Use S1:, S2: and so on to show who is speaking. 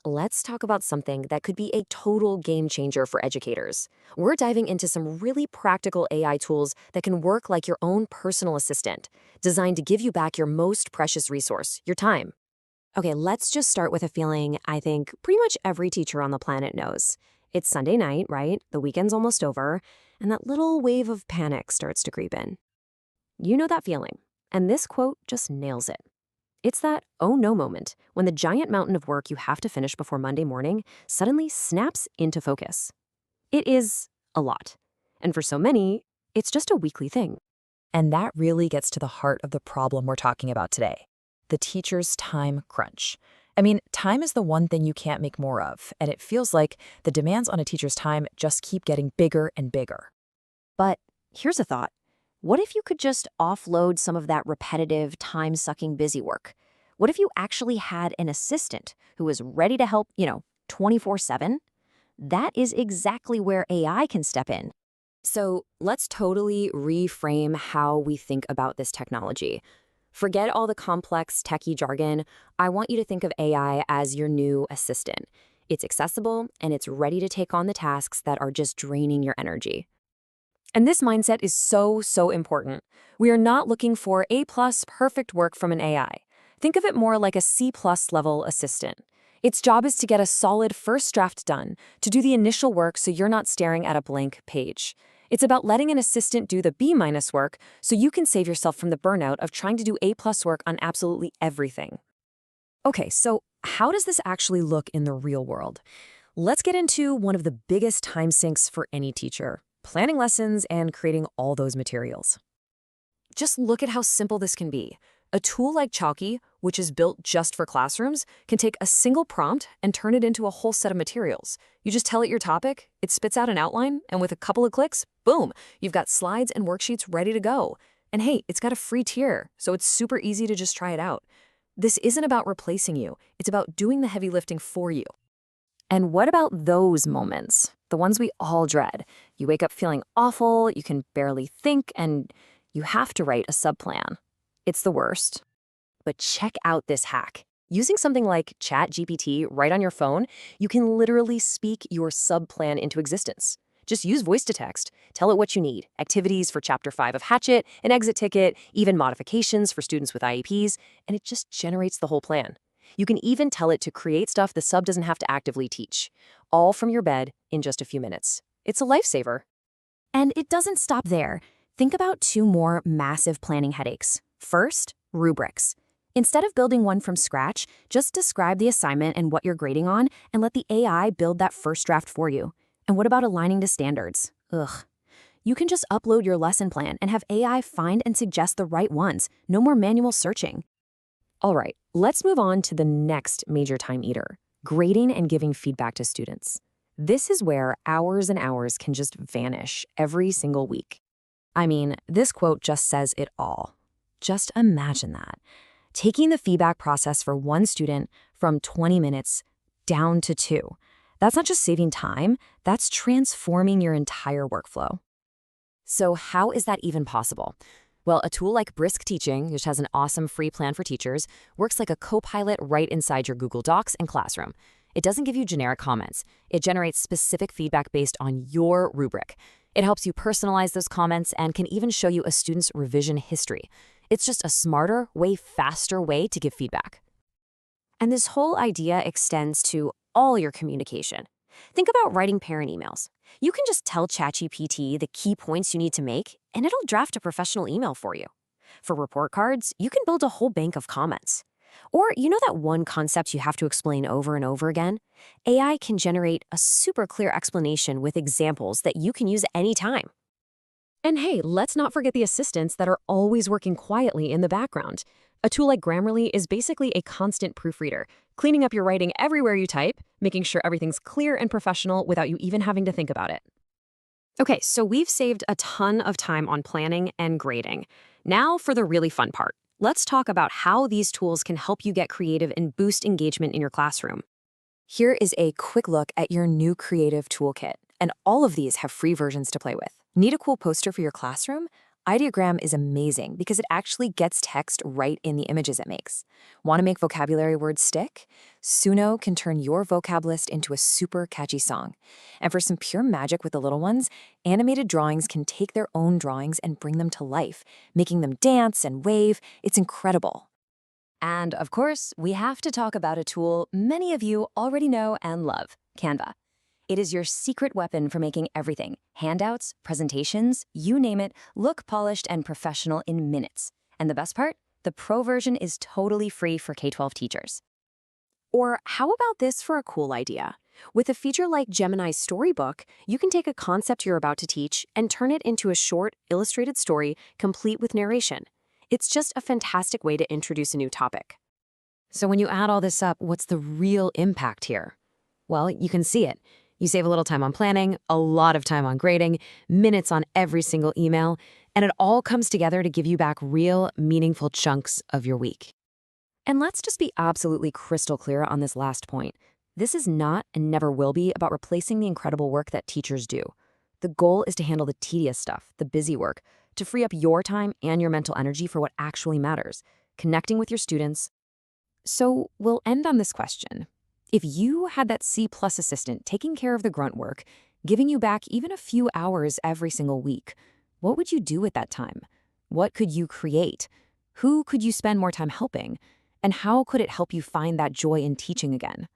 S1: Let's talk about something that could be a total game changer for educators. We're diving into some really practical AI tools that can work like your own personal assistant, designed to give you back your most precious resource, your time. Okay, let's just start with a feeling I think pretty much every teacher on the planet knows. It's Sunday night, right? The weekend's almost over, and that little wave of panic starts to creep in. You know that feeling, and this quote just nails it. It's that oh no moment when the giant mountain of work you have to finish before Monday morning suddenly snaps into focus. It is a lot. And for so many, it's just a weekly thing.
S2: And that really gets to the heart of the problem we're talking about today, the teacher's time crunch. I mean, time is the one thing you can't make more of, and it feels like the demands on a teacher's time just keep getting bigger and bigger.
S1: But here's a thought. What if you could just offload some of that repetitive, time-sucking busy work? What if you actually had an assistant who was ready to help, 24/7? That is exactly where AI can step in. So let's totally reframe how we think about this technology. Forget all the complex techie jargon. I want you to think of AI as your new assistant. It's accessible and it's ready to take on the tasks that are just draining your energy. And this mindset is so important. We are not looking for A-plus perfect work from an AI. Think of it more like a C-plus level assistant. Its job is to get a solid first draft done, to do the initial work so you're not staring at a blank page. It's about letting an assistant do the B-minus work so you can save yourself from the burnout of trying to do A-plus work on absolutely everything. Okay, so how does this actually look in the real world? Let's get into one of the biggest time sinks for any teacher: planning lessons and creating all those materials. Just look at how simple this can be. A tool like Chalky, which is built just for classrooms, can take a single prompt and turn it into a whole set of materials. You just tell it your topic, it spits out an outline, and with a couple of clicks, boom, you've got slides and worksheets ready to go. And hey, it's got a free tier, so it's super easy to just try it out. This isn't about replacing you, it's about doing the heavy lifting for you. And what about those moments? The ones we all dread. You wake up feeling awful, you can barely think, and you have to write a subplan. It's the worst. But check out this hack. Using something like ChatGPT right on your phone, you can literally speak your subplan into existence. Just use voice to text. Tell it what you need: activities for Chapter 5 of Hatchet, an exit ticket, even modifications for students with IEPs, and it just generates the whole plan. You can even tell it to create stuff the sub doesn't have to actively teach, all from your bed in just a few minutes. It's a lifesaver. And it doesn't stop there. Think about two more massive planning headaches. First, rubrics. Instead of building one from scratch, just describe the assignment and what you're grading on and let the AI build that first draft for you. And what about aligning to standards? Ugh. You can just upload your lesson plan and have AI find and suggest the right ones. No more manual searching. All right, let's move on to the next major time eater: grading and giving feedback to students. This is where hours and hours can just vanish every single week. I mean, this quote just says it all. Just imagine that. Taking the feedback process for one student from 20 minutes down to 2. That's not just saving time, that's transforming your entire workflow. So how is that even possible? Well, a tool like Brisk Teaching, which has an awesome free plan for teachers, works like a co-pilot right inside your Google Docs and Classroom. It doesn't give you generic comments. It generates specific feedback based on your rubric. It helps you personalize those comments and can even show you a student's revision history. It's just a smarter, way faster way to give feedback. And this whole idea extends to all your communication. Think about writing parent emails. You can just tell ChatGPT the key points you need to make, and it'll draft a professional email for you. For report cards, you can build a whole bank of comments. Or you know that one concept you have to explain over and over again? AI can generate a super clear explanation with examples that you can use anytime. And hey, let's not forget the assistants that are always working quietly in the background. A tool like Grammarly is basically a constant proofreader, cleaning up your writing everywhere you type, making sure everything's clear and professional without you even having to think about it. Okay, so we've saved a ton of time on planning and grading. Now for the really fun part. Let's talk about how these tools can help you get creative and boost engagement in your classroom. Here is a quick look at your new creative toolkit, and all of these have free versions to play with. Need a cool poster for your classroom? Ideogram is amazing because it actually gets text right in the images it makes. Want to make vocabulary words stick? Suno can turn your vocab list into a super catchy song. And for some pure magic with the little ones, animated drawings can take their own drawings and bring them to life, making them dance and wave. It's incredible.
S3: And of course, we have to talk about a tool many of you already know and love, Canva. It is your secret weapon for making everything, handouts, presentations, you name it, look polished and professional in minutes. And the best part? The pro version is totally free for K-12 teachers.
S1: Or how about this for a cool idea? With a feature like Gemini's Storybook, you can take a concept you're about to teach and turn it into a short, illustrated story complete with narration. It's just a fantastic way to introduce a new topic. So when you add all this up, what's the real impact here? Well, you can see it. You save a little time on planning, a lot of time on grading, minutes on every single email, and it all comes together to give you back real, meaningful chunks of your week. And let's just be absolutely crystal clear on this last point. This is not and never will be about replacing the incredible work that teachers do. The goal is to handle the tedious stuff, the busy work, to free up your time and your mental energy for what actually matters, connecting with your students. So we'll end on this question. If you had that C+ assistant taking care of the grunt work, giving you back even a few hours every single week, what would you do with that time? What could you create? Who could you spend more time helping? And how could it help you find that joy in teaching again?